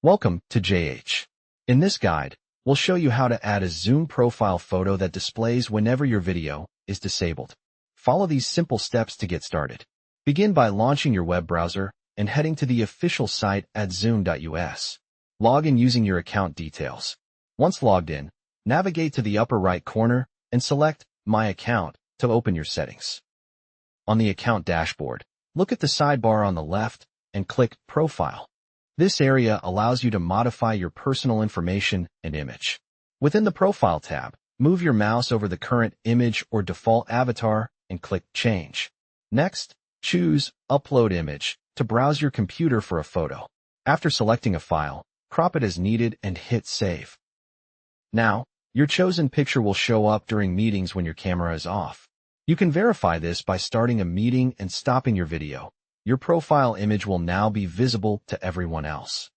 Welcome to JH. In this guide, we'll show you how to add a Zoom profile photo that displays whenever your video is disabled. Follow these simple steps to get started. Begin by launching your web browser and heading to the official site at zoom.us. Log in using your account details. Once logged in, navigate to the upper right corner and select My Account to open your settings. On the account dashboard, look at the sidebar on the left and click Profile. This area allows you to modify your personal information and image. Within the Profile tab, move your mouse over the current image or default avatar and click Change. Next, choose Upload Image to browse your computer for a photo. After selecting a file, crop it as needed and hit Save. Now, your chosen picture will show up during meetings when your camera is off. You can verify this by starting a meeting and stopping your video. Your profile image will now be visible to everyone else.